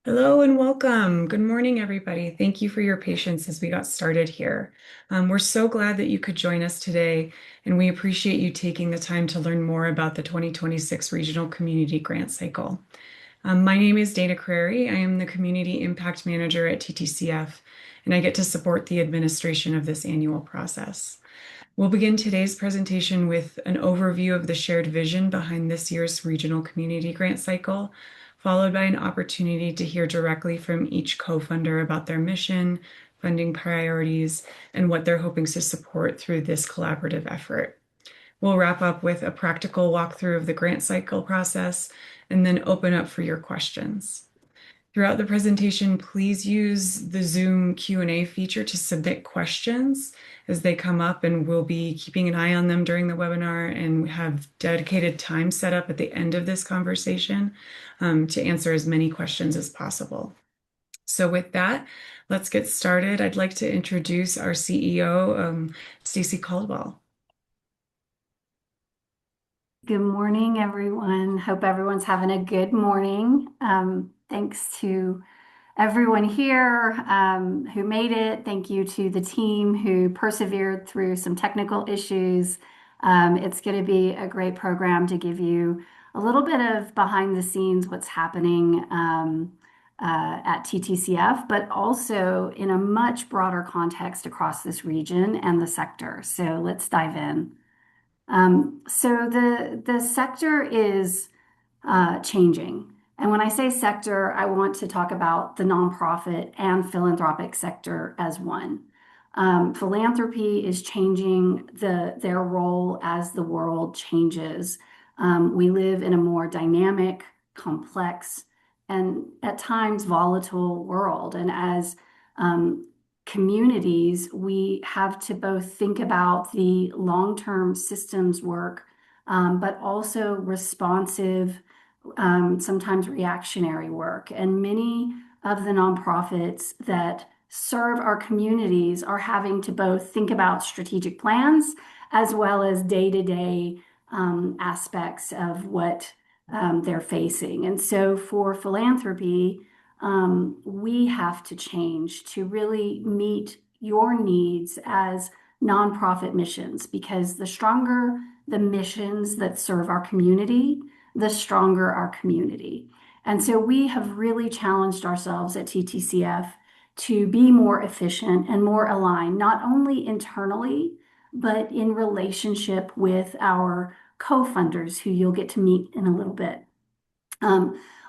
Hello and welcome. Good morning, everybody. Thank you for your patience as we got started here. We're so glad that you could join us today, and we appreciate you taking the time to learn more about the 2026 Regional Community Grant Cycle. My name is Dana Crary. I am the Community Impact Manager at TTCF, and I get to support the administration of this annual process. We'll begin today's presentation with an overview of the shared vision behind this year's Regional Community Grant Cycle, followed by an opportunity to hear directly from each co-funder about their mission, funding priorities, and what they're hoping to support through this collaborative effort. We'll wrap up with a practical walkthrough of the grant cycle process and then open up for your questions. Throughout the presentation, please use the Zoom Q&A feature to submit questions as they come up, and we'll be keeping an eye on them during the webinar and have dedicated time set up at the end of this conversation to answer as many questions as possible. So with that, let's get started. I'd like to introduce our CEO, Stacey Caldwell. Good morning, everyone. Hope everyone's having a good morning. Thanks to everyone here who made it. Thank you to the team who persevered through some technical issues. It's going to be a great program to give you a little bit of behind the scenes, what's happening at TTCF, but also in a much broader context across this region and the sector. So let's dive in. So the sector is changing. And when I say sector, I want to talk about the nonprofit and philanthropic sector as one. Philanthropy is changing their role as the world changes. We live in a more dynamic, complex, and at times volatile world. And as communities, we have to both think about the long-term systems work, but also responsive, sometimes reactionary work. And many of the nonprofits that serve our communities are having to both think about strategic plans as well as day-to-day aspects of what they're facing. And so for philanthropy, we have to change to really meet your needs as nonprofit missions, because the stronger the missions that serve our community, the stronger our community. And so we have really challenged ourselves at TTCF to be more efficient and more aligned, not only internally, but in relationship with our co-funders, who you'll get to meet in a little bit.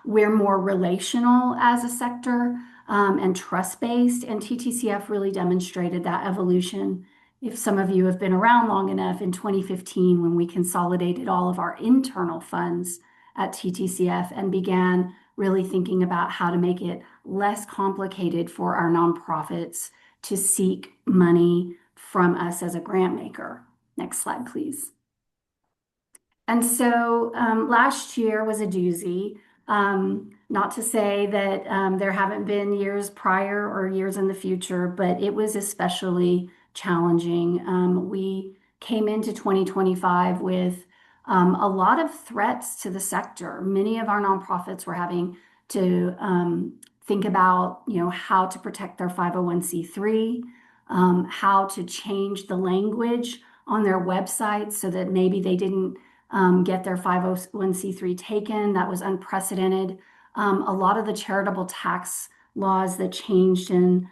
We're more relational as a sector and trust-based, and TTCF really demonstrated that evolution. If some of you have been around long enough, in 2015, when we consolidated all of our internal funds at TTCF and began really thinking about how to make it less complicated for our nonprofits to seek money from us as a grant maker. Next slide, please. And so last year was a doozy. Not to say that there haven't been years prior or years in the future, but it was especially challenging. We came into 2025 with a lot of threats to the sector. Many of our nonprofits were having to think about, how to protect their 501c3, how to change the language on their website so that maybe they didn't get their 501c3 taken. That was unprecedented. A lot of the charitable tax laws that changed in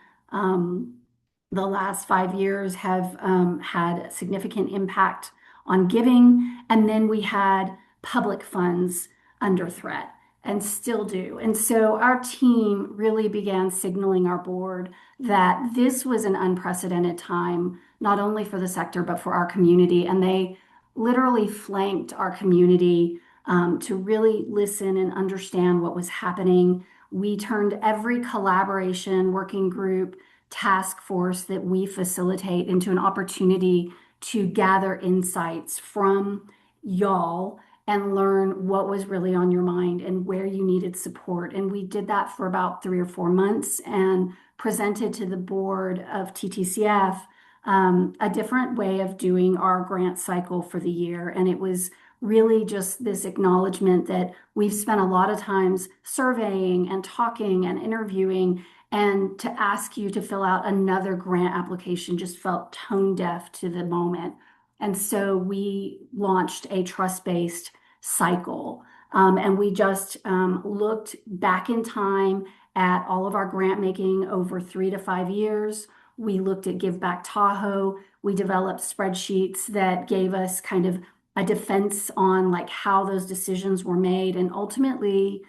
the last 5 years have had significant impact on giving. And then we had public funds under threat and still do. And so our team really began signaling our board that this was an unprecedented time, not only for the sector, but for our community. And they literally flanked our community to really listen and understand what was happening. We turned every collaboration, working group, task force that we facilitate into an opportunity to gather insights from y'all and learn what was really on your mind and where you needed support. And we did that for about 3 or 4 months and presented to the board of TTCF a different way of doing our grant cycle for the year. And it was really just this acknowledgement that we've spent a lot of times surveying and talking and interviewing, and to ask you to fill out another grant application just felt tone deaf to the moment. And so we launched a trust-based cycle. And we just looked back in time at all of our grant making over 3 to 5 years. We looked at Give Back Tahoe. We developed spreadsheets that gave us kind of a defense on like how those decisions were made. And ultimately,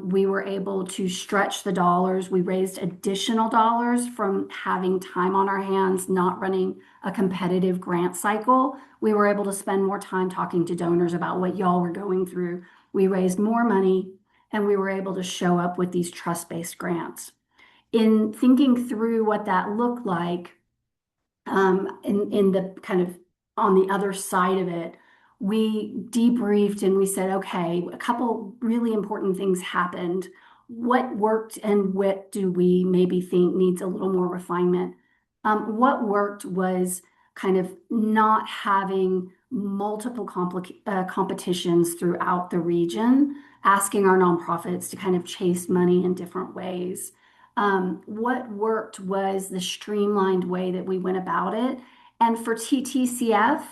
we were able to stretch the dollars. We raised additional dollars from having time on our hands, not running a competitive grant cycle. We were able to spend more time talking to donors about what y'all were going through. We raised more money, and we were able to show up with these trust-based grants. In thinking through what that looked like, in the kind of on the other side of it, we debriefed and we said, okay, a couple really important things happened. What worked and what do we maybe think needs a little more refinement? What worked was kind of not having multiple competitions throughout the region, asking our nonprofits to kind of chase money in different ways. What worked was the streamlined way that we went about it. And for TTCF,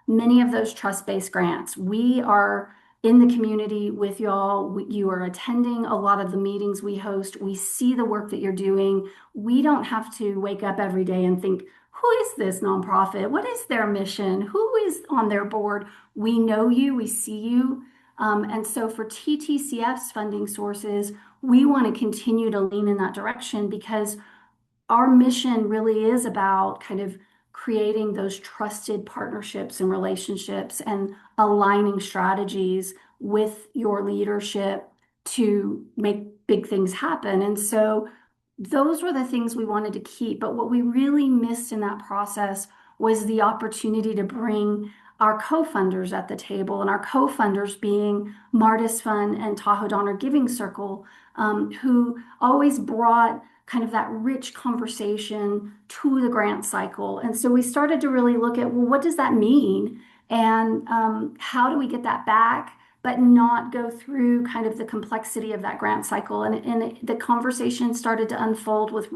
many of those trust-based grants, we are in the community with y'all. You are attending a lot of the meetings we host. We see the work that you're doing. We don't have to wake up every day and think, who is this nonprofit? What is their mission? Who is on their board? We know you, we see you. And so for TTCF's funding sources, we want to continue to lean in that direction because our mission really is about kind of creating those trusted partnerships and relationships and aligning strategies with your leadership to make big things happen. And so those were the things we wanted to keep. But what we really missed in that process was the opportunity to bring our co-funders at the table, and our co-funders being Martis Fund and Tahoe Donner Giving Circle, who always brought kind of that rich conversation to the grant cycle. And so we started to really look at, well, what does that mean? And how do we get that back, but not go through kind of the complexity of that grant cycle? And the conversation started to unfold with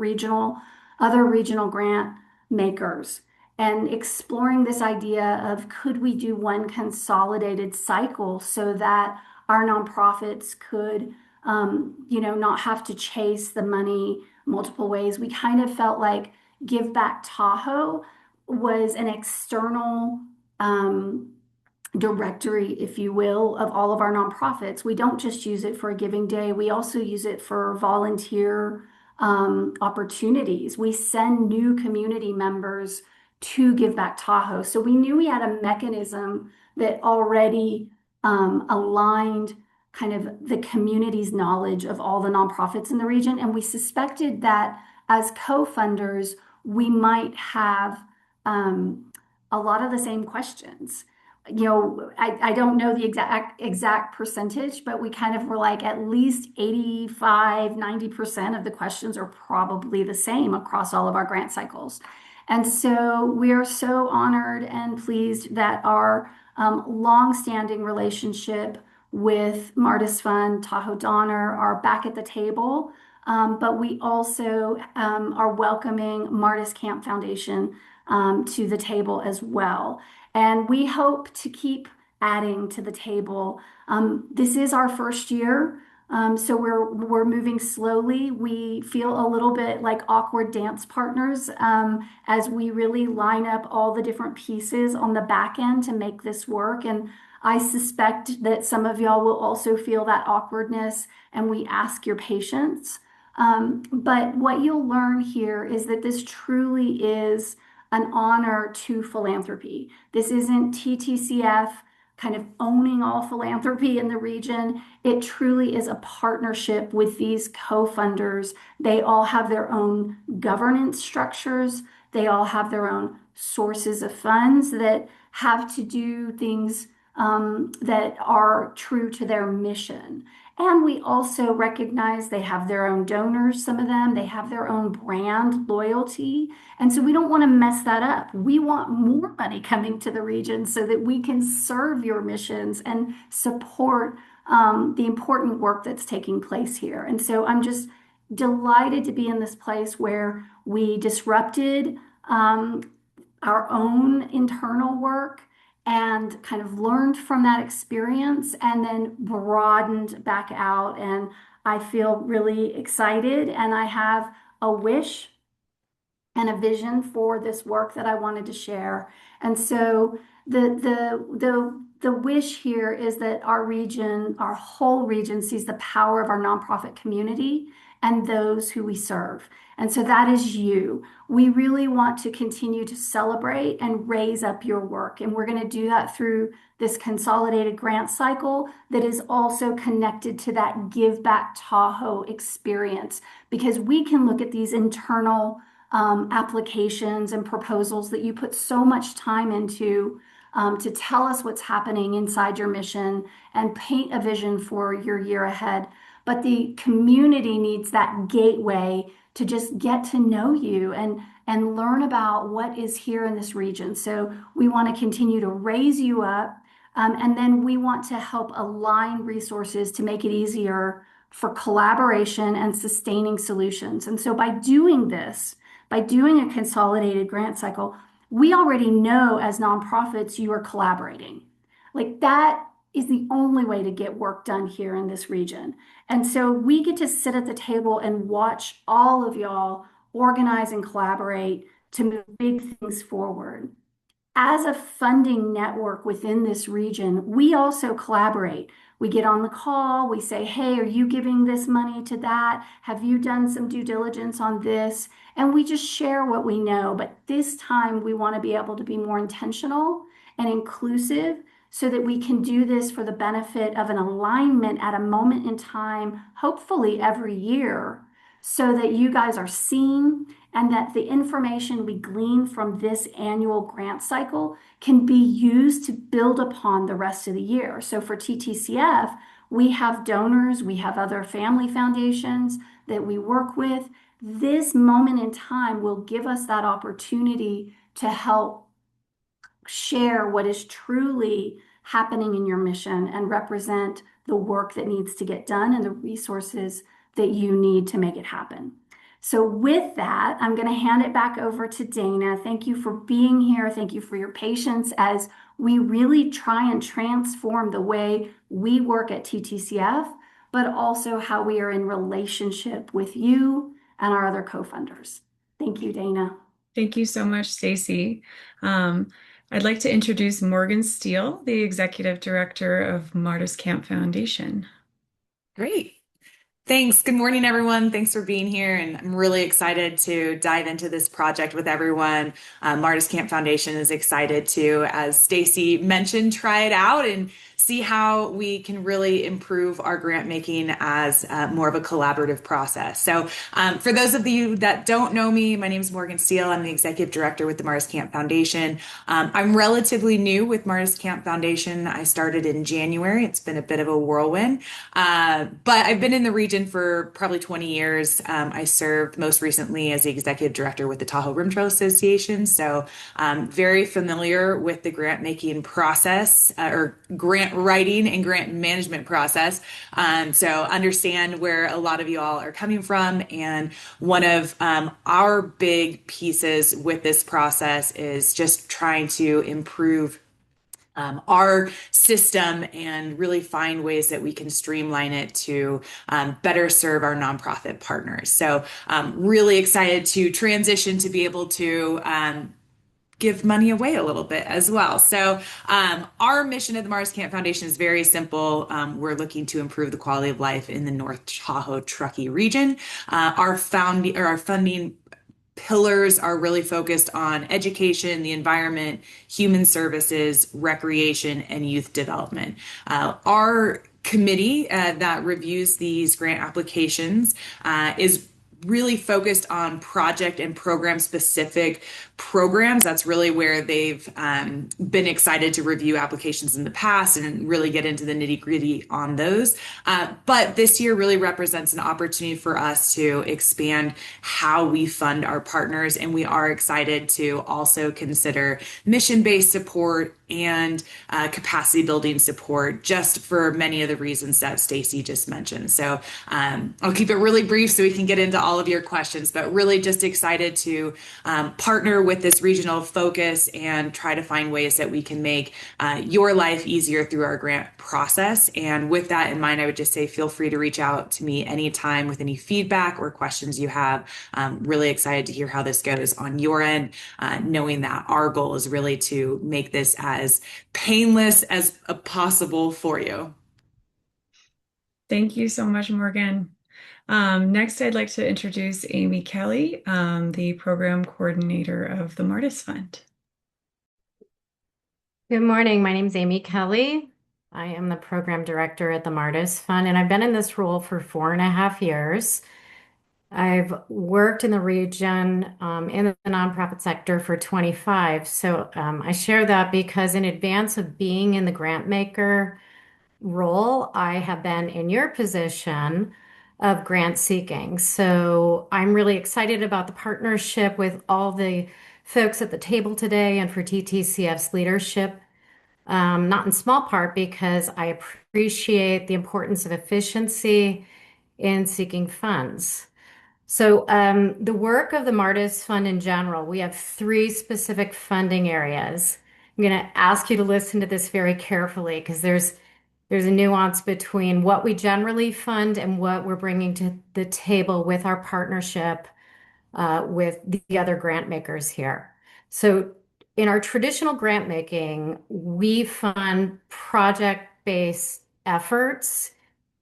other regional grant makers, and exploring this idea of could we do one consolidated cycle so that our nonprofits could, not have to chase the money multiple ways. We kind of felt like Give Back Tahoe was an external directory, if you will, of all of our nonprofits. We don't just use it for a giving day. We also use it for volunteer opportunities. We send new community members to Give Back Tahoe. So we knew we had a mechanism that already aligned kind of the community's knowledge of all the nonprofits in the region. And we suspected that as co-funders, we might have a lot of the same questions. I don't know the exact percentage, but we kind of were like at least 85–90% of the questions are probably the same across all of our grant cycles. And so we are so honored and pleased that our long-standing relationship with Martis Fund, Tahoe Donner are back at the table. But we also are welcoming Martis Camp Foundation to the table as well. And we hope to keep adding to the table. This is our first year, so we're moving slowly. We feel a little bit like awkward dance partners as we really line up all the different pieces on the back end to make this work. And I suspect that some of y'all will also feel that awkwardness, and we ask your patience. But what you'll learn here is that this truly is an honor to philanthropy. This isn't TTCF kind of owning all philanthropy in the region. It truly is a partnership with these co-funders. They all have their own governance structures. They all have their own sources of funds that have to do things that are true to their mission. And we also recognize they have their own donors, some of them, they have their own brand loyalty. And so we don't want to mess that up. We want more money coming to the region so that we can serve your missions and support the important work that's taking place here. And so I'm just delighted to be in this place where we disrupted um, our own internal work and kind of learned from that experience and then broadened back out. And I feel really excited and I have a wish and a vision for this work that I wanted to share. And so the wish here is that our region, our whole region, sees the power of our nonprofit community and those who we serve. And so that is you. We really want to continue to celebrate and raise up your work. And we're going to do that through this consolidated grant cycle that is also connected to that Give Back Tahoe experience, because we can look at these internal applications and proposals that you put so much time into to tell us what's happening inside your mission and paint a vision for your year ahead. But the community needs that gateway to just get to know you and learn about what is here in this region. So we want to continue to raise you up. And then we want to help align resources to make it easier for collaboration and sustaining solutions. And so by doing this, by doing a consolidated grant cycle, we already know as nonprofits you are collaborating. Like that is the only way to get work done here in this region. And so we get to sit at the table and watch all of y'all organize and collaborate to move big things forward. As a funding network within this region, we also collaborate. We get on the call, we say, hey, are you giving this money to that? Have you done some due diligence on this? And we just share what we know. But this time we want to be able to be more intentional and inclusive so that we can do this for the benefit of an alignment at a moment in time, hopefully every year, so that you guys are seen and that the information we glean from this annual grant cycle can be used to build upon the rest of the year. So for TTCF, we have donors, we have other family foundations that we work with. This moment in time will give us that opportunity to help share what is truly happening in your mission and represent the work that needs to get done and the resources that you need to make it happen. So with that, I'm going to hand it back over to Dana. Thank you for being here. Thank you for your patience as we really try and transform the way we work at TTCF, but also how we are in relationship with you and our other co-funders. Thank you, Dana. Thank you so much, Stacy. Um, I'd like to introduce Morgan Steele, the Executive Director of Martis Camp Foundation. Great. Thanks. Good morning, everyone. Thanks for being here. And I'm really excited to dive into this project with everyone. Martis Camp Foundation is excited to, as Stacy mentioned, try it out and see how we can really improve our grant making as more of a collaborative process. So for those of you that don't know me, my name is Morgan Steele. I'm the Executive Director with the Martis Camp Foundation. I'm relatively new with Martis Camp Foundation. I started in January. It's been a bit of a whirlwind, but I've been in the region for probably 20 years. I served most recently as the Executive Director with the Tahoe Rim Trail Association. So very familiar with the grant making process or grant writing and grant management process. So understand where a lot of you all are coming from. And one of our big pieces with this process is just trying to improve our system and really find ways that we can streamline it to better serve our nonprofit partners. So really excited to transition to be able to give money away a little bit as well. So our mission at the Martis Camp Foundation is very simple. We're looking to improve the quality of life in the North Tahoe Truckee region. Our funding pillars are really focused on education, the environment, human services, recreation, and youth development. Our committee that reviews these grant applications is really focused on project and program specific programs. That's really where they've been excited to review applications in the past and really get into the nitty gritty on those. But this year really represents an opportunity for us to expand how we fund our partners. And we are excited to also consider mission-based support and capacity building support, just for many of the reasons that Stacy just mentioned. So I'll keep it really brief so we can get into all of your questions, but really just excited to partner with this regional focus and try to find ways that we can make your life easier through our grant process. And with that in mind, I would just say feel free to reach out to me anytime with any feedback or questions you have. Really excited to hear how this goes on your end, knowing that our goal is really to make this as painless as possible for you. Thank you so much, Morgan. Next, I'd like to introduce Amy Kelly, the program coordinator of the Martis Fund. Good morning. My name is Amy Kelly. I am the program director at the Martis Fund, and I've been in this role for 4.5 years. I've worked in the region in the nonprofit sector for 25. So I share that because in advance of being in the grant maker role, I have been in your position of grant seeking. So I'm really excited about the partnership with all the folks at the table today and for TTCF's leadership, not in small part because I appreciate the importance of efficiency in seeking funds. So the work of the Martis Fund in general, we have 3 specific funding areas. I'm going to ask you to listen to this very carefully because there's a nuance between what we generally fund and what we're bringing to the table with our partnership with the other grant makers here. So in our traditional grant making, we fund project-based efforts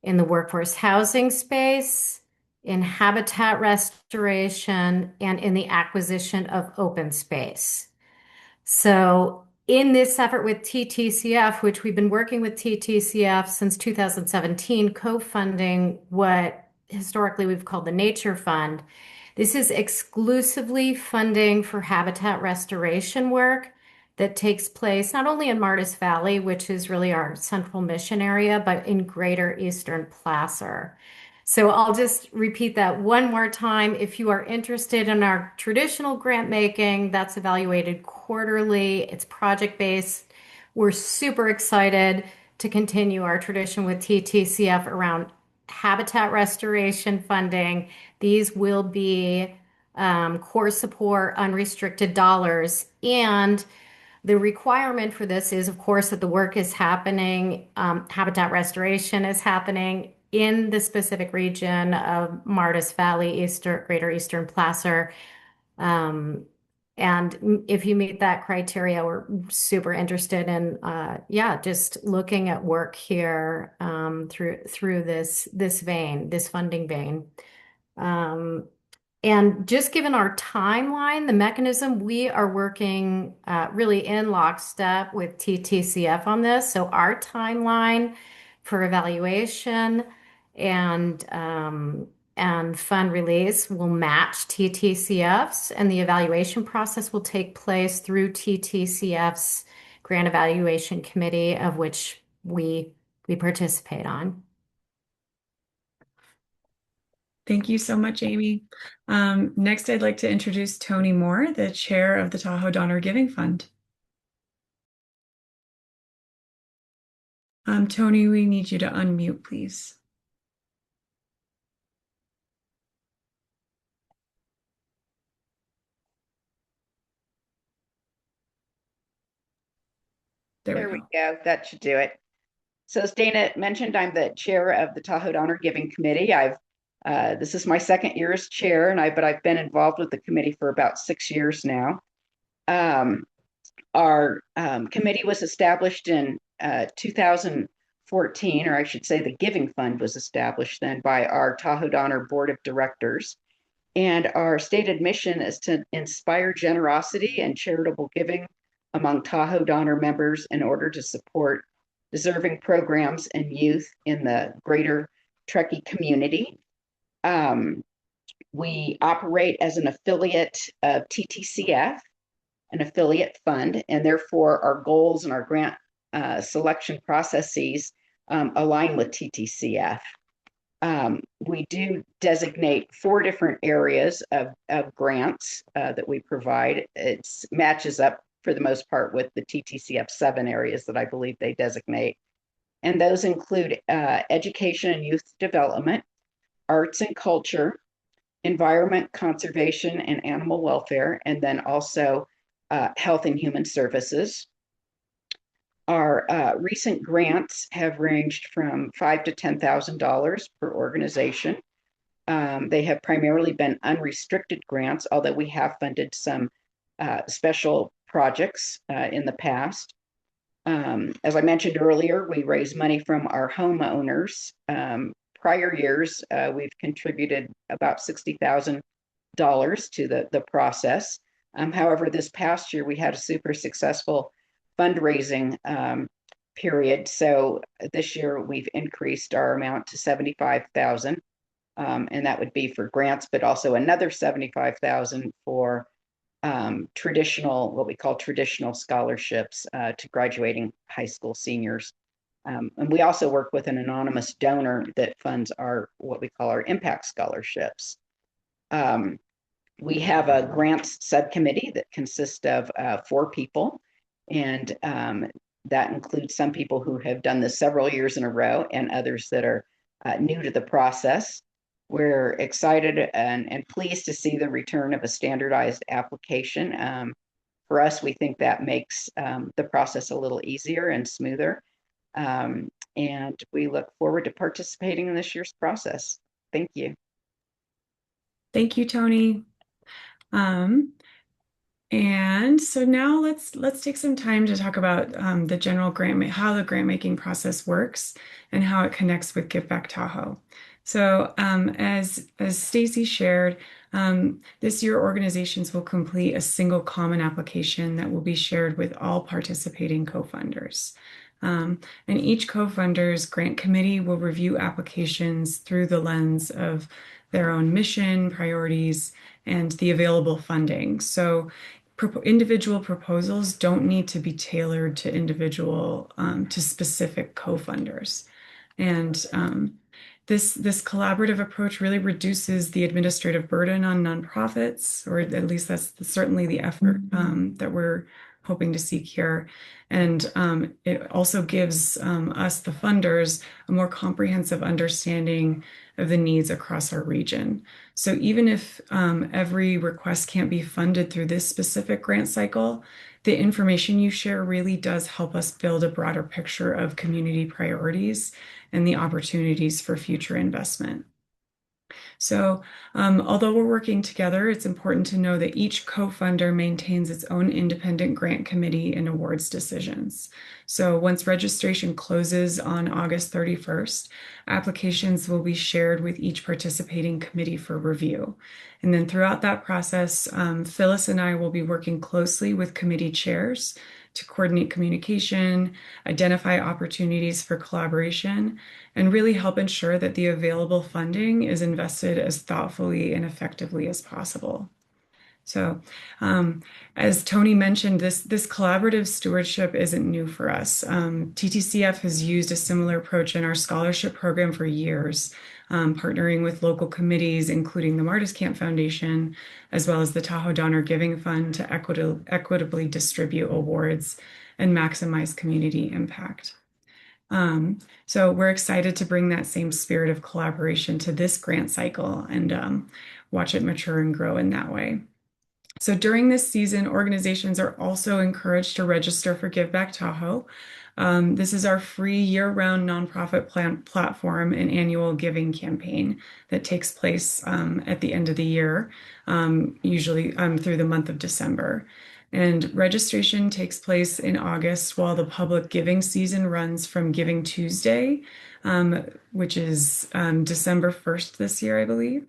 in the workforce housing space, in habitat restoration, and in the acquisition of open space. So in this effort with TTCF, which we've been working with TTCF since 2017, co-funding what historically we've called the Nature Fund, this is exclusively funding for habitat restoration work that takes place not only in Martis Valley, which is really our central mission area, but in greater Eastern Placer. So I'll just repeat that one more time. If you are interested in our traditional grant making, that's evaluated quarterly. It's project-based. We're super excited to continue our tradition with TTCF around habitat restoration funding. These will be core support, unrestricted dollars. And the requirement for this is, of course, that the work is happening, habitat restoration is happening in the specific region of Martis Valley, Greater Eastern Placer. And if you meet that criteria, we're super interested in, just looking at work here through this vein, this funding vein. And just given our timeline, the mechanism, we are working really in lockstep with TTCF on this. So our timeline for evaluation and fund release will match TTCF's, and the evaluation process will take place through TTCF's Grant Evaluation Committee, of which we participate on. Thank you so much, Amy. Next, I'd like to introduce Tony Moore, the chair of the Tahoe Donner Giving Fund. Tony, we need you to unmute, please. There we go. That should do it. So as Dana mentioned, I'm the chair of the Tahoe Donner Giving Committee. This is my second year as chair, but I've been involved with the committee for about 6 years now. Our committee was established in 2014, or I should say the Giving Fund was established then by our Tahoe Donner Board of Directors. And our stated mission is to inspire generosity and charitable giving among Tahoe Donner members in order to support deserving programs and youth in the greater Truckee community. We operate as an affiliate of TTCF, an affiliate fund, and therefore our goals and our grant selection processes align with TTCF. We do designate 4 different areas of grants that we provide. It matches up for the most part with the TTCF 7 areas that I believe they designate. And those include education and youth development, arts and culture, environment, conservation, and animal welfare, and then also health and human services. Our recent grants have ranged from $5,000 to $10,000 per organization. They have primarily been unrestricted grants, although we have funded some special projects in the past. As I mentioned earlier, we raise money from our homeowners. Prior years, we've contributed about $60,000 to the process. However, this past year, we had a super successful fundraising period. So this year, we've increased our amount to $75,000. And that would be for grants, but also another $75,000 for what we call traditional scholarships to graduating high school seniors. And we also work with an anonymous donor that funds what we call our impact scholarships. We have a grants subcommittee that consists of 4 people, and that includes some people who have done this several years in a row and others that are new to the process. We're excited and pleased to see the return of a standardized application. For us, we think that makes the process a little easier and smoother. And we look forward to participating in this year's process. Thank you. Thank you, Tony. And so now let's take some time to talk about the general how the grant making process works and how it connects with Give Back Tahoe. So as Stacy shared, this year organizations will complete a single common application that will be shared with all participating co-funders. And each co-funder's grant committee will review applications through the lens of their own mission, priorities, and the available funding. So individual proposals don't need to be tailored to specific co-funders. And this collaborative approach really reduces the administrative burden on nonprofits, or at least that's certainly the effort that we're hoping to seek here. And it also gives us, the funders, a more comprehensive understanding of the needs across our region. So even if every request can't be funded through this specific grant cycle, the information you share really does help us build a broader picture of community priorities and the opportunities for future investment. So although we're working together, it's important to know that each co-funder maintains its own independent grant committee and awards decisions. So once registration closes on August 31st, applications will be shared with each participating committee for review. And then throughout that process, Phyllis and I will be working closely with committee chairs to coordinate communication, identify opportunities for collaboration, and really help ensure that the available funding is invested as thoughtfully and effectively as possible. So, as Tony mentioned, this collaborative stewardship isn't new for us. TTCF has used a similar approach in our scholarship program for years, partnering with local committees, including the Martis Camp Foundation, as well as the Tahoe Donner Giving Fund, to equitably distribute awards and maximize community impact. So we're excited to bring that same spirit of collaboration to this grant cycle and watch it mature and grow in that way. So during this season, organizations are also encouraged to register for Give Back Tahoe. This is our free year-round nonprofit platform and annual giving campaign that takes place at the end of the year, usually through the month of December. And registration takes place in August, while the public giving season runs from Giving Tuesday, which is December 1st this year, I believe,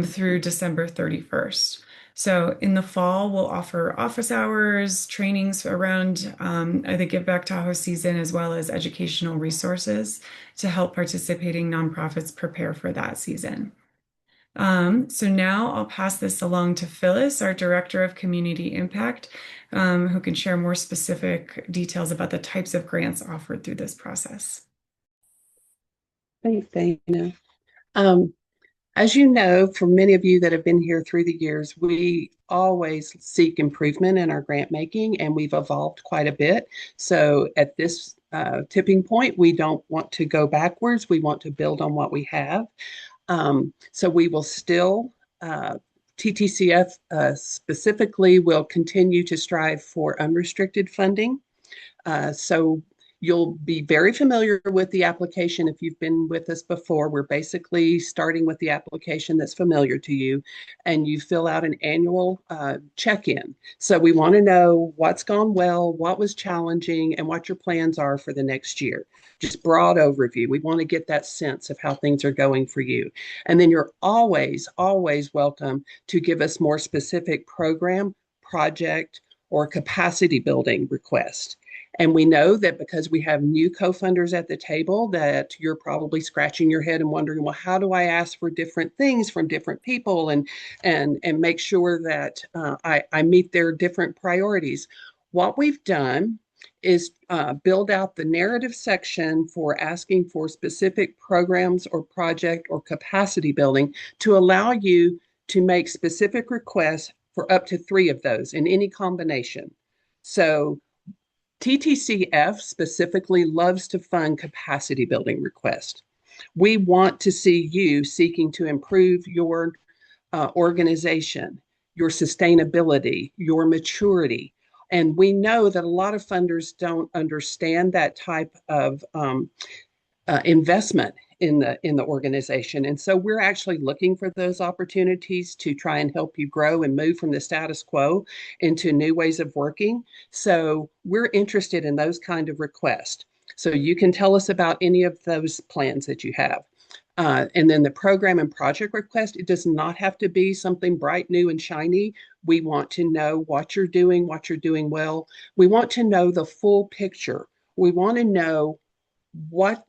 through December 31st. So in the fall, we'll offer office hours, trainings around the Give Back Tahoe season, as well as educational resources to help participating nonprofits prepare for that season. So now I'll pass this along to Phyllis, our Director of Community Impact, who can share more specific details about the types of grants offered through this process. Thanks, Dana. Um, as you know, for many of you that have been here through the years, we always seek improvement in our grant making, and we've evolved quite a bit. So at this tipping point, we don't want to go backwards. We want to build on what we have. So we will still, TTCF specifically will continue to strive for unrestricted funding. So you'll be very familiar with the application if you've been with us before. We're basically starting with the application that's familiar to you, and you fill out an annual check-in. So we want to know what's gone well, what was challenging, and what your plans are for the next year. Just broad overview. We want to get that sense of how things are going for you. And then you're always, always welcome to give us more specific program, project, or capacity building request. And we know that because we have new co-funders at the table, that you're probably scratching your head and wondering, well, how do I ask for different things from different people and make sure that I meet their different priorities? What we've done is build out the narrative section for asking for specific programs or project or capacity building to allow you to make specific requests for up to 3 of those in any combination. So TTCF specifically loves to fund capacity building requests. We want to see you seeking to improve your organization, your sustainability, your maturity. And we know that a lot of funders don't understand that type of investment in the organization. And so we're actually looking for those opportunities to try and help you grow and move from the status quo into new ways of working. So we're interested in those kind of requests. So you can tell us about any of those plans that you have. And then the program and project request, it does not have to be something bright, new, and shiny. We want to know what you're doing well. We want to know the full picture. We want to know what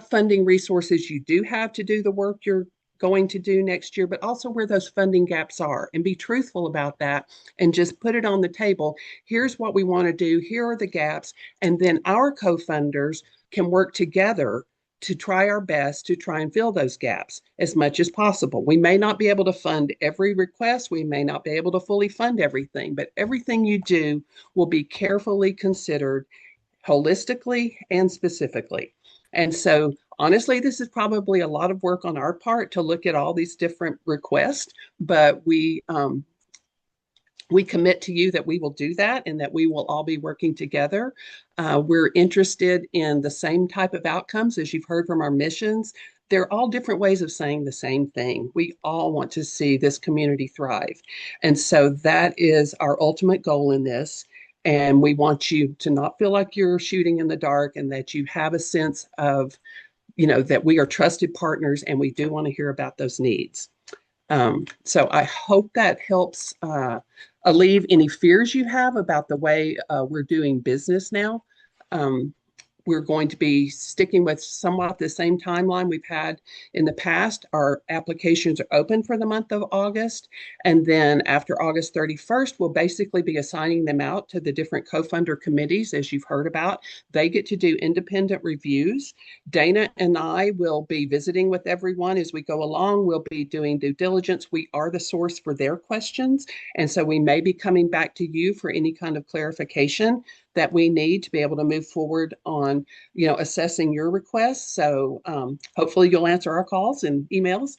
funding resources you do have to do the work you're going to do next year, but also where those funding gaps are, and be truthful about that and just put it on the table. Here's what we want to do. Here are the gaps. And then our co-funders can work together to try our best to try and fill those gaps as much as possible. We may not be able to fund every request. We may not be able to fully fund everything, but everything you do will be carefully considered holistically and specifically. And so honestly, this is probably a lot of work on our part to look at all these different requests, but we commit to you that we will do that and that we will all be working together. We're interested in the same type of outcomes as you've heard from our missions. They're all different ways of saying the same thing. We all want to see this community thrive. And so that is our ultimate goal in this. And we want you to not feel like you're shooting in the dark, and that you have a sense of, that we are trusted partners and we do want to hear about those needs. So I hope that helps alleviate any fears you have about the way we're doing business now. We're going to be sticking with somewhat the same timeline we've had in the past. Our applications are open for the month of August. And then after August 31st, we'll basically be assigning them out to the different co-funder committees, as you've heard about. They get to do independent reviews. Dana and I will be visiting with everyone as we go along. We'll be doing due diligence. We are the source for their questions. And so we may be coming back to you for any kind of clarification that we need to be able to move forward on, assessing your requests. So hopefully you'll answer our calls and emails.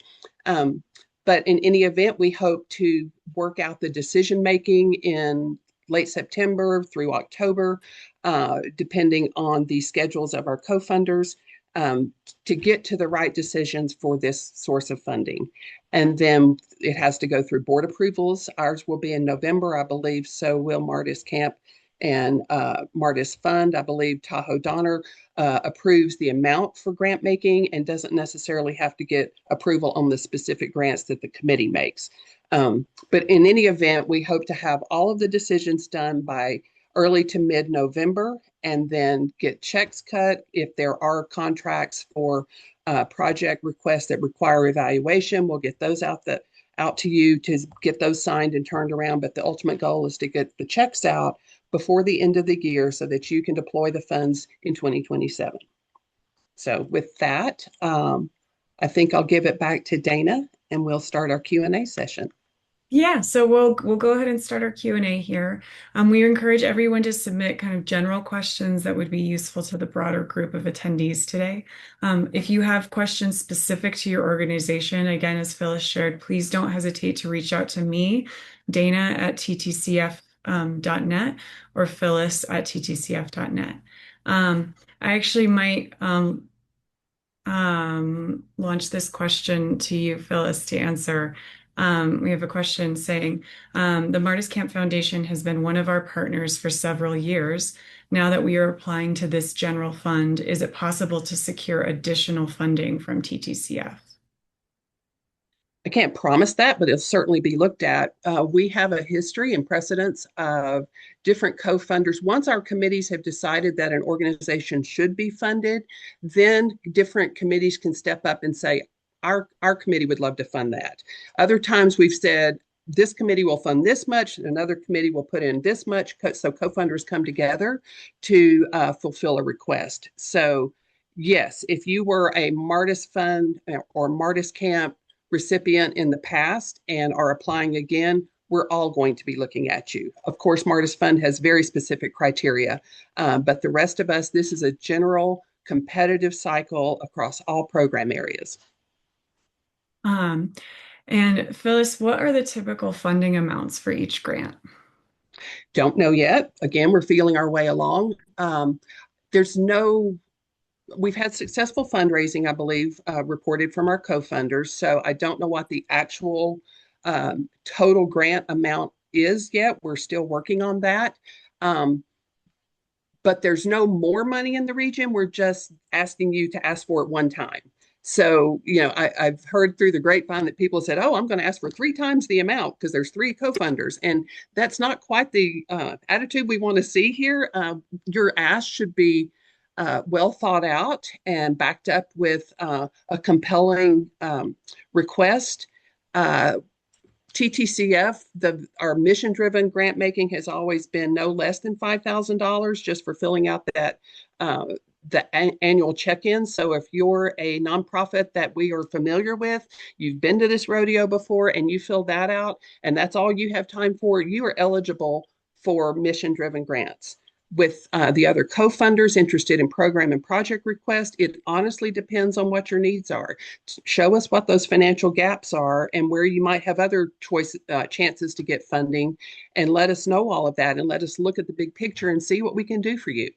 But in any event, we hope to work out the decision making in late September through October, depending on the schedules of our co-funders, to get to the right decisions for this source of funding. And then it has to go through board approvals. Ours will be in November, I believe. So will Martis Camp and Martis Fund. I believe Tahoe Donner approves the amount for grant making and doesn't necessarily have to get approval on the specific grants that the committee makes. But in any event, we hope to have all of the decisions done by early to mid-November, and then get checks cut if there are contracts for project requests that require evaluation. We'll get those out to you to get those signed and turned around. But the ultimate goal is to get the checks out before the end of the year so that you can deploy the funds in 2027. So with that, I think I'll give it back to Dana and we'll start our Q&A session. Yeah, so we'll go ahead and start our Q&A here. We encourage everyone to submit kind of general questions that would be useful to the broader group of attendees today. If you have questions specific to your organization, again, as Phyllis shared, please don't hesitate to reach out to me, Dana at ttcf.net, or Phyllis at ttcf.net. I actually might launch this question to you, Phyllis, to answer. We have a question saying, the Martis Camp Foundation has been one of our partners for several years. Now that we are applying to this general fund, is it possible to secure additional funding from TTCF? I can't promise that, but it'll certainly be looked at. We have a history and precedence of different co-funders. Once our committees have decided that an organization should be funded, then different committees can step up and say, our committee would love to fund that. Other times we've said, this committee will fund this much, another committee will put in this much. So co-funders come together to fulfill a request. So yes, if you were a Martis Fund or Martis Camp recipient in the past and are applying again, we're all going to be looking at you. Of course, Martis Fund has very specific criteria, but the rest of us, this is a general competitive cycle across all program areas. And Phyllis, what are the typical funding amounts for each grant? Don't know yet. Again, we're feeling our way along. We've had successful fundraising, I believe, reported from our co-funders. So I don't know what the actual total grant amount is yet. We're still working on that. But there's no more money in the region. We're just asking you to ask for it one time. So, I've heard through the grapevine that people said, oh, I'm going to ask for 3 times the amount because there's 3 co-funders. And that's not quite the attitude we want to see here. Your ask should be well thought out and backed up with a compelling request. TTCF, our mission-driven grant making has always been no less than $5,000 just for filling out that annual check-in. So if you're a nonprofit that we are familiar with, you've been to this rodeo before and you fill that out and that's all you have time for, you are eligible for mission-driven grants. With the other co-funders interested in program and project requests, it honestly depends on what your needs are. Show us what those financial gaps are and where you might have other chances to get funding, and let us know all of that and let us look at the big picture and see what we can do for you.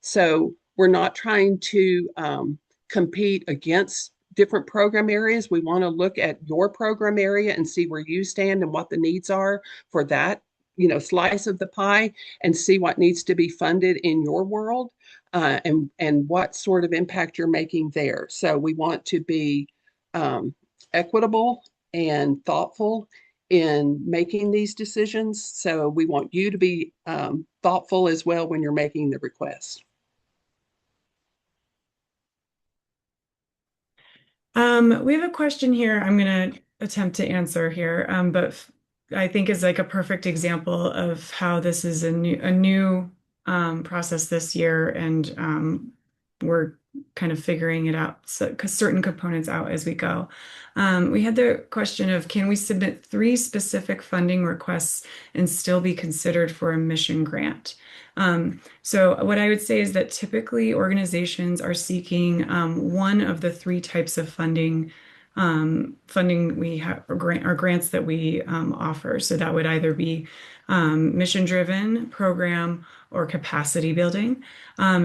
So we're not trying to compete against different program areas. We want to look at your program area and see where you stand and what the needs are for that slice of the pie, and see what needs to be funded in your world and what sort of impact you're making there. So we want to be equitable and thoughtful in making these decisions. So we want you to be thoughtful as well when you're making the requests. We have a question here I'm going to attempt to answer here, but I think is like a perfect example of how this is a new process this year, and we're kind of figuring it out, certain components out as we go. We had the question of, can we submit 3 specific funding requests and still be considered for a mission grant? So what I would say is that typically organizations are seeking one of the 3 types of funding we have, or grants that we offer. So that would either be mission-driven, program, or capacity building.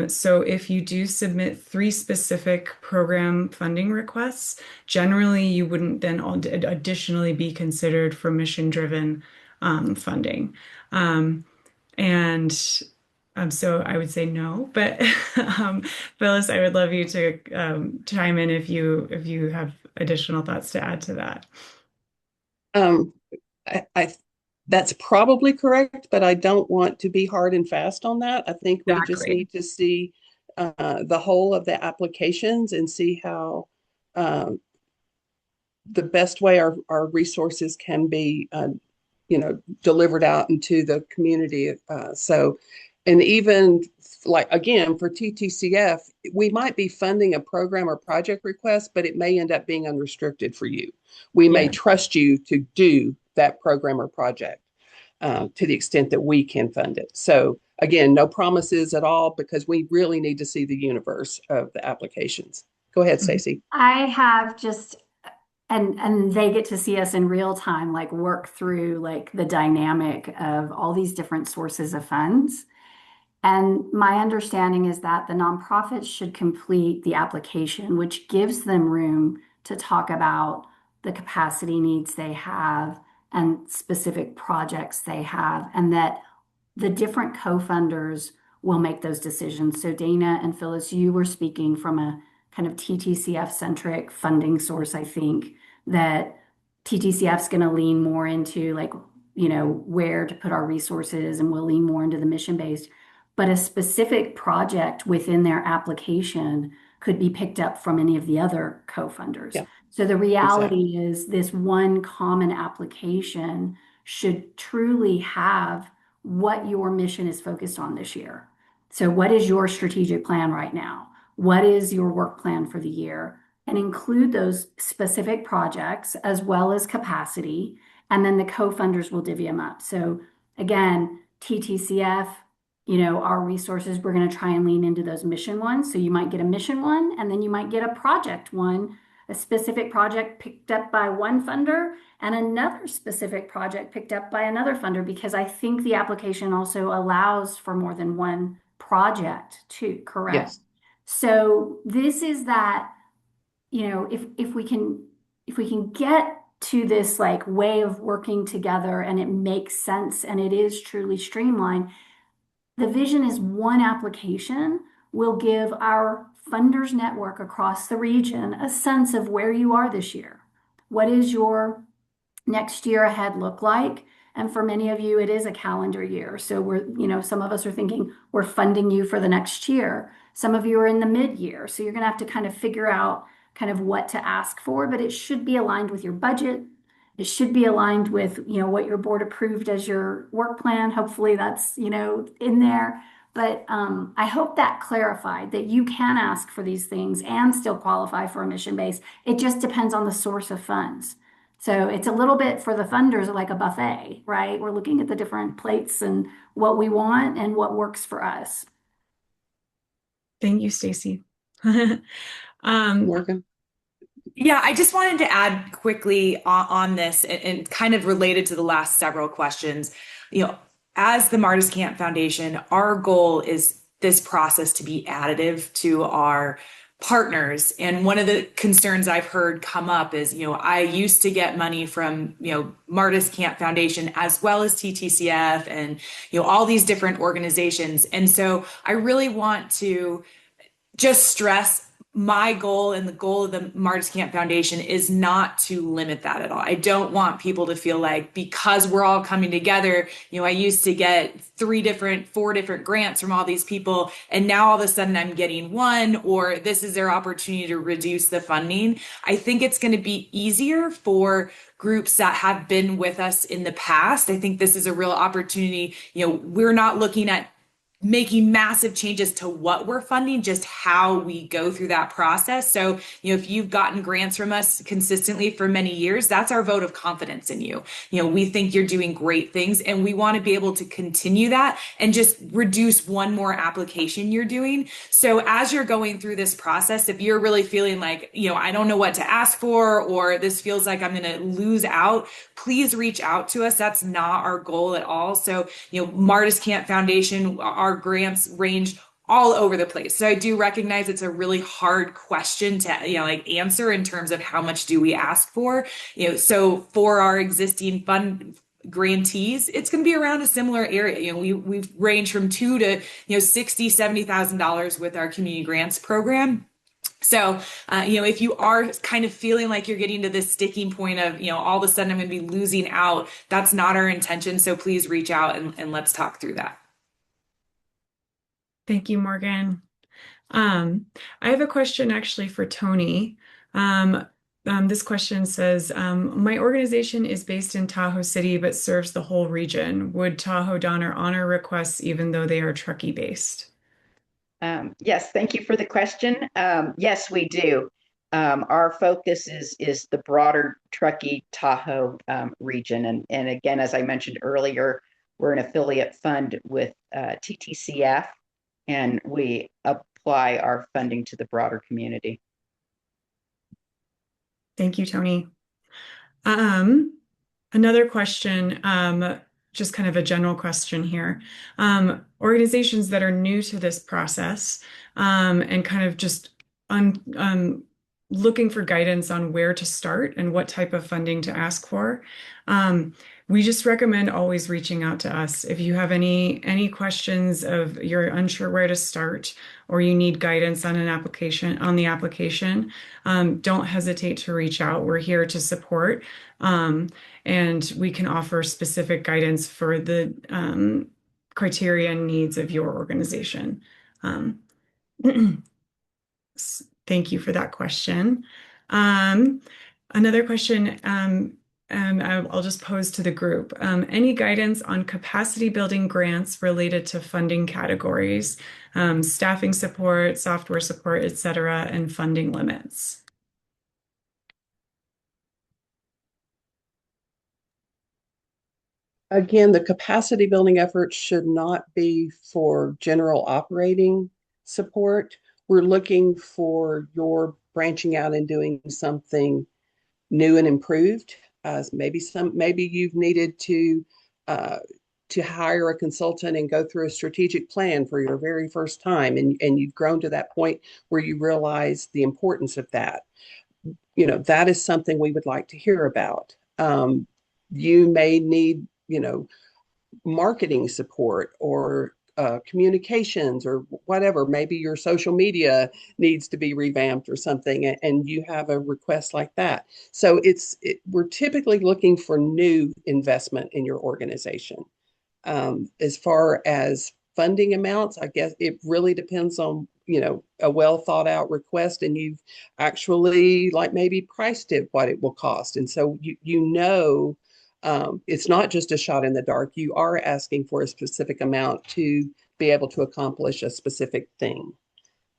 So if you do submit 3 specific program funding requests, generally you wouldn't then additionally be considered for mission-driven funding. So I would say no, but Phyllis, I would love you to chime in if you have additional thoughts to add to that. That's probably correct, but I don't want to be hard and fast on that. I think we just Exactly. need to see the whole of the applications and see how uh, the best way our resources can be, delivered out into the community. And even like, again, for TTCF, we might be funding a program or project request, but it may end up being unrestricted for you. We may trust you to do that program or project to the extent that we can fund it. So again, no promises at all, because we really need to see the universe of the applications. Go ahead, Stacy. I have just and they get to see us in real time, like work through like the dynamic of all these different sources of funds. And my understanding is that the nonprofits should complete the application, which gives them room to talk about the capacity needs they have and specific projects they have, and that the different co-funders will make those decisions. So Dana and Phyllis, you were speaking from a kind of TTCF centric funding source. I think that TTCF is going to lean more into like, where to put our resources, and we'll lean more into the mission based. But a specific project within their application could be picked up from any of the other co-funders. Yeah, So the reality exactly. is this one common application should truly have what your mission is focused on this year. So what is your strategic plan right now? What is your work plan for the year? And include those specific projects as well as capacity, and then the co-funders will divvy them up. So again, TTCF, our resources, we're going to try and lean into those mission ones. So you might get a mission one, and then you might get a project one, a specific project picked up by one funder and another specific project picked up by another funder, because I think the application also allows for more than one project too, correct? Yes. So this is that, if we can get to this like way of working together and it makes sense and it is truly streamlined, the vision is one application will give our funders network across the region a sense of where you are this year. What is your next year ahead look like? And for many of you, it is a calendar year. So some of us are thinking we're funding you for the next year. Some of you are in the mid-year. So you're going to have to kind of figure out kind of what to ask for, but it should be aligned with your budget. It should be aligned with, what your board approved as your work plan. Hopefully that's, in there. But I hope that clarified that you can ask for these things and still qualify for a mission base. It just depends on the source of funds. So it's a little bit for the funders like a buffet, right? We're looking at the different plates and what we want and what works for us. Thank you, Stacy. Morgan. Yeah, I just wanted to add quickly on this and kind of related to the last several questions. As the Martis Camp Foundation, our goal is this process to be additive to our partners. And one of the concerns I've heard come up is, I used to get money from, Martis Camp Foundation as well as TTCF and, all these different organizations. And so I really want to just stress my goal and the goal of the Martis Camp Foundation is not to limit that at all. I don't want people to feel like because we're all coming together, I used to get 4 different grants from all these people, and now all of a sudden I'm getting one, or this is their opportunity to reduce the funding. I think it's going to be easier for groups that have been with us in the past. I think this is a real opportunity. We're not looking at making massive changes to what we're funding, just how we go through that process. So, if you've gotten grants from us consistently for many years, that's our vote of confidence in you. We think you're doing great things, and we want to be able to continue that and just reduce one more application you're doing. So as you're going through this process, if you're really feeling like, I don't know what to ask for, or this feels like I'm going to lose out, please reach out to us. That's not our goal at all. So, Martis Camp Foundation, our grants range all over the place. So I do recognize it's a really hard question to, answer in terms of how much do we ask for. So for our existing fund grantees, it's going to be around a similar area. We've ranged from $2 to $60,000-$70,000 with our community grants program. So, if you are kind of feeling like you're getting to this sticking point of, all of a sudden I'm going to be losing out, that's not our intention. So please reach out and let's talk through that. Thank you, Morgan. I have a question actually for Tony. This question says, my organization is based in Tahoe City but serves the whole region. Would Tahoe Donner honor requests even though they are Truckee based? Yes, thank you for the question. Yes, we do. Our focus is the broader Truckee Tahoe region, and again, as I mentioned earlier, we're an affiliate fund with TTCF, and we apply our funding to the broader community. Thank you, Tony. Another question, just kind of a general question here. Organizations that are new to this process, and kind of just looking for guidance on where to start and what type of funding to ask for. We just recommend always reaching out to us. If you have any questions of you're unsure where to start or you need guidance on an application, don't hesitate to reach out. We're here to support. And we can offer specific guidance for the criteria and needs of your organization. Thank you for that question. Another question, and I'll just pose to the group. Any guidance on capacity building grants related to funding categories, staffing support, software support, et cetera, and funding limits? Again, the capacity building efforts should not be for general operating support. We're looking for your branching out and doing something new and improved. Maybe you've needed to hire a consultant and go through a strategic plan for your very first time, and you've grown to that point where you realize the importance of that. That is something we would like to hear about. You may need, marketing support or communications or whatever. Maybe your social media needs to be revamped or something, and you have a request like that. So we're typically looking for new investment in your organization. As far as funding amounts, I guess it really depends on, a well thought out request, and you've actually like maybe priced it what it will cost. And so it's not just a shot in the dark. You are asking for a specific amount to be able to accomplish a specific thing.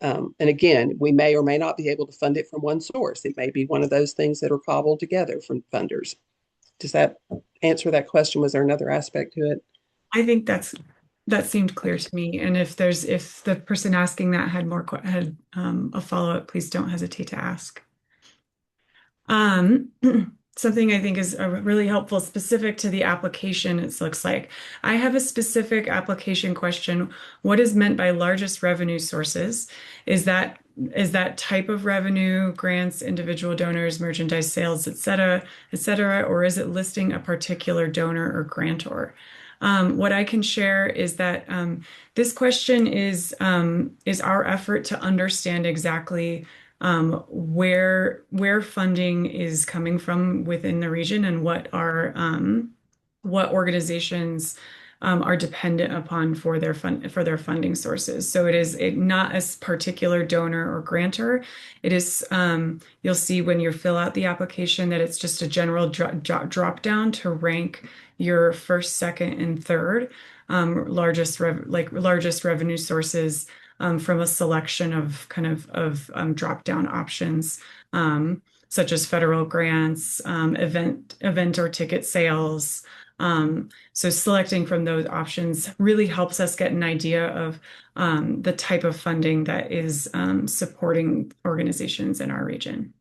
And again, we may or may not be able to fund it from one source. It may be one of those things that are cobbled together from funders. Does that answer that question? Was there another aspect to it? I think that seemed clear to me. And if the person asking that had a follow-up, please don't hesitate to ask. Something I think is really helpful, specific to the application, it looks like. I have a specific application question. What is meant by largest revenue sources? Is that type of revenue, grants, individual donors, merchandise sales, et cetera, or is it listing a particular donor or grantor? What I can share is that this question is our effort to understand exactly where funding is coming from within the region and what organizations are dependent upon for their funding sources. So it is not a particular donor or grantor. It is you'll see when you fill out the application that it's just a general drop down to rank your first, second, and third largest revenue sources from a selection of drop down options, such as federal grants, event or ticket sales. So selecting from those options really helps us get an idea of the type of funding that is supporting organizations in our region.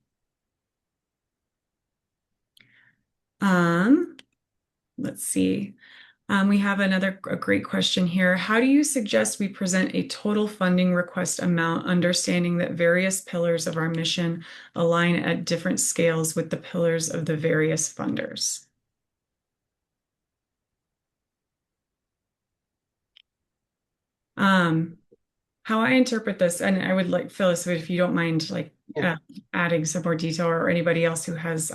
Let's see. We have a great question here. How do you suggest we present a total funding request amount, understanding that various pillars of our mission align at different scales with the pillars of the various funders? How I interpret this, and I would like Phyllis, if you don't mind, adding some more detail, or anybody else who has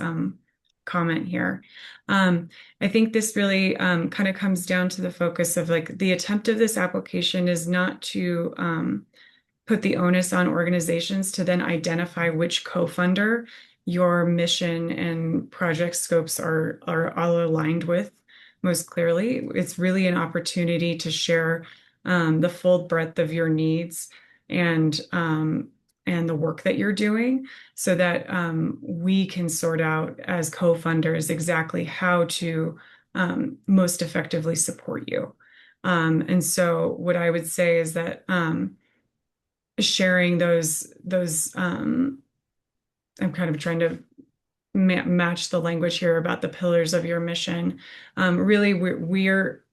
comment here. I think this really kind of comes down to the focus of the attempt of this application is not to put the onus on organizations to then identify which co-funder your mission and project scopes are all aligned with most clearly. It's really an opportunity to share the full breadth of your needs and the work that you're doing so that we can sort out as co-funders exactly how to most effectively support you. And so what I would say is that sharing those I'm kind of trying to match the language here about the pillars of your mission. Really, we are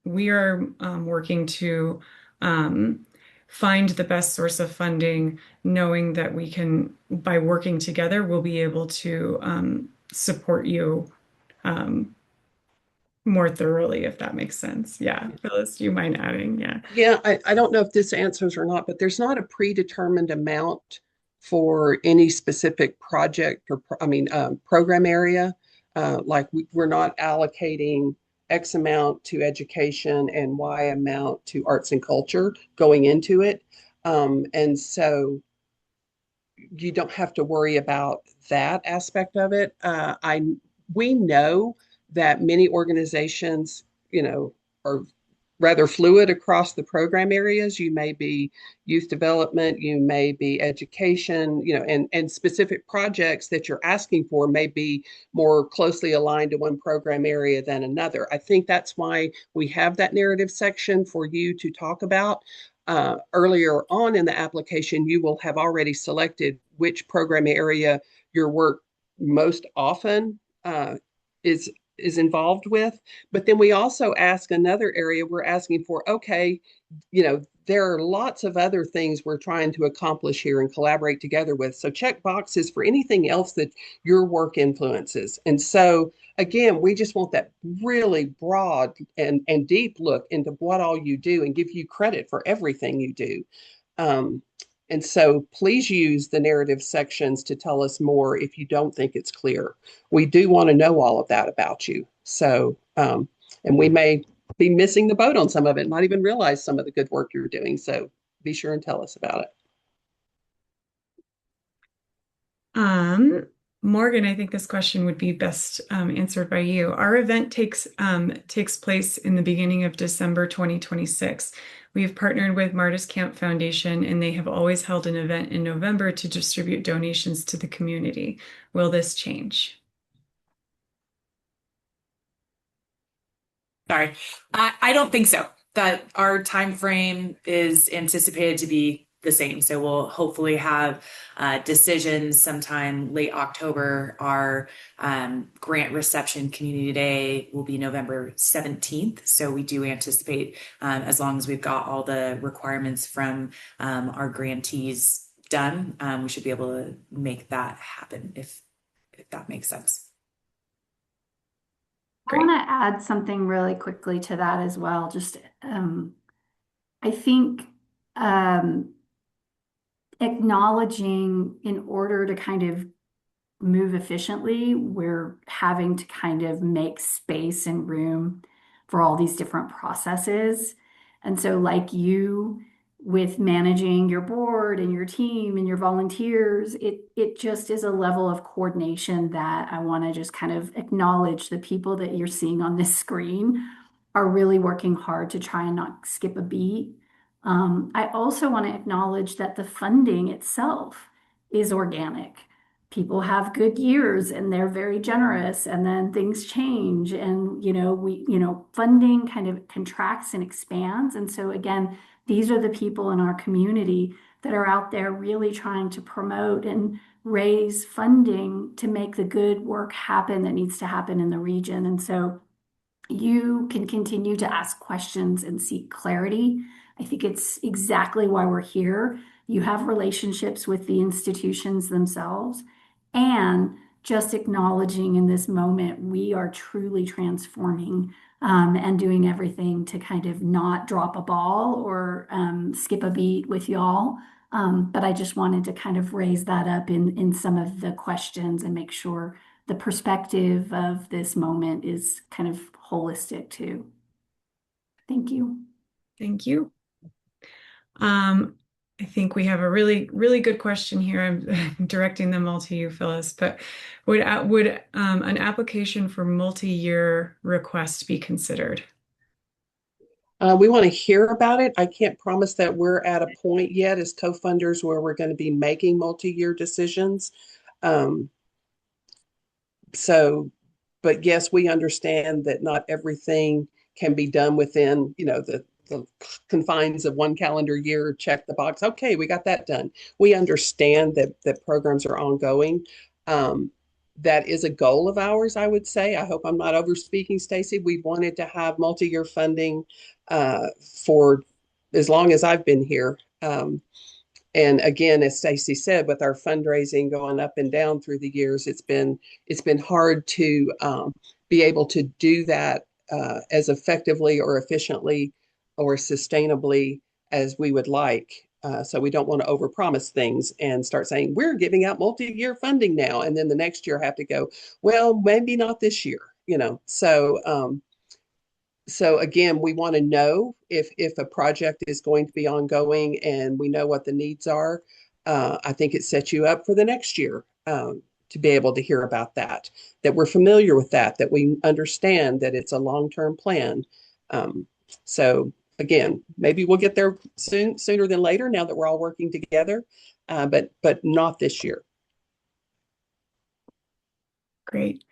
working to find the best source of funding, knowing that we can, by working together, we'll be able to support you more thoroughly, if that makes sense. Yeah. Phyllis, do you mind adding? Yeah. Yeah, I don't know if this answers or not, but there's not a predetermined amount for any specific project or, program area. We're not allocating X amount to education and Y amount to arts and culture going into it. And so you don't have to worry about that aspect of it. We know that many organizations, are rather fluid across the program areas. You may be youth development, you may be education, and specific projects that you're asking for may be more closely aligned to one program area than another. I think that's why we have that narrative section for you to talk about. Earlier on in the application, you will have already selected which program area your work most often is involved with. But then we also ask another area. We're asking for, okay, there are lots of other things we're trying to accomplish here and collaborate together with. So check boxes for anything else that your work influences. And so again, we just want that really broad and deep look into what all you do and give you credit for everything you do. And so please use the narrative sections to tell us more if you don't think it's clear. We do want to know all of that about you. So, and we may be missing the boat on some of it, not even realize some of the good work you're doing. So be sure and tell us about it. Morgan, I think this question would be best answered by you. Our event takes place in the beginning of December 2026. We have partnered with Martis Camp Foundation, and they have always held an event in November to distribute donations to the community. Will this change? Sorry, I don't think so. That our time frame is anticipated to be the same. So we'll hopefully have decisions sometime late October. Our grant reception community day will be November 17th. So we do anticipate, as long as we've got all the requirements from our grantees done, we should be able to make that happen if that makes sense. I want to add something really quickly to that as well. Just, I think acknowledging in order to kind of move efficiently, we're having to kind of make space and room for all these different processes. And so, like you, with managing your board and your team and your volunteers, it just is a level of coordination that I want to just kind of acknowledge. The people that you're seeing on this screen are really working hard to try and not skip a beat. I also want to acknowledge that the funding itself is organic. People have good years and they're very generous, and then things change, and funding kind of contracts and expands. And so again, these are the people in our community that are out there really trying to promote and raise funding to make the good work happen that needs to happen in the region. And so you can continue to ask questions and seek clarity. I think it's exactly why we're here. You have relationships with the institutions themselves, and just acknowledging in this moment, we are truly transforming and doing everything to kind of not drop a ball or skip a beat with y'all. But I just wanted to kind of raise that up in some of the questions and make sure the perspective of this moment is kind of holistic too. Thank you. Thank you. I think we have a really, really good question here. I'm directing them all to you, Phyllis. But would an application for multi-year request be considered? We want to hear about it. I can't promise that we're at a point yet as co-funders where we're going to be making multi-year decisions. Um, so, but yes, we understand that not everything can be done within, the confines of one calendar year. Check the box. Okay, we got that done. We understand that programs are ongoing. Um, that is a goal of ours, I would say. I hope I'm not over speaking, Stacy. We've wanted to have multi-year funding for as long as I've been here. And again, as Stacy said, with our fundraising going up and down through the years, it's been hard to be able to do that as effectively or efficiently or sustainably as we would like. So we don't want to overpromise things and start saying we're giving out multi-year funding now, and then the next year have to go, well, maybe not this year, So again, we want to know if a project is going to be ongoing and we know what the needs are. I think it sets you up for the next year to be able to hear about that we're familiar with that we understand that it's a long-term plan. So again, maybe we'll get there sooner than later now that we're all working together, but not this year. Great.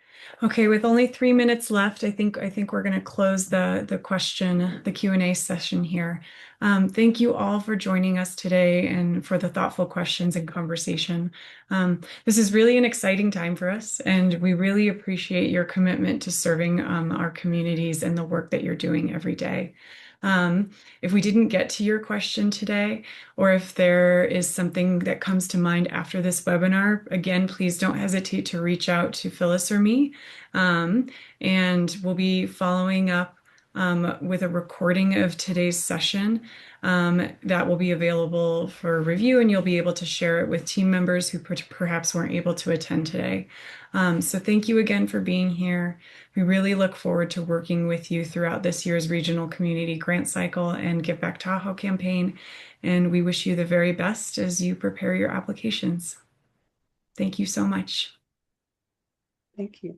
Okay, with only 3 minutes left, I think we're going to close the Q&A session here. Thank you all for joining us today and for the thoughtful questions and conversation. This is really an exciting time for us, and we really appreciate your commitment to serving our communities and the work that you're doing every day. If we didn't get to your question today, or if there is something that comes to mind after this webinar, again, please don't hesitate to reach out to Phyllis or me. And we'll be following up with a recording of today's session that will be available for review, and you'll be able to share it with team members who perhaps weren't able to attend today. So thank you again for being here. We really look forward to working with you throughout this year's Regional Community Grant Cycle and Give Back Tahoe campaign, and we wish you the very best as you prepare your applications. Thank you so much. Thank you.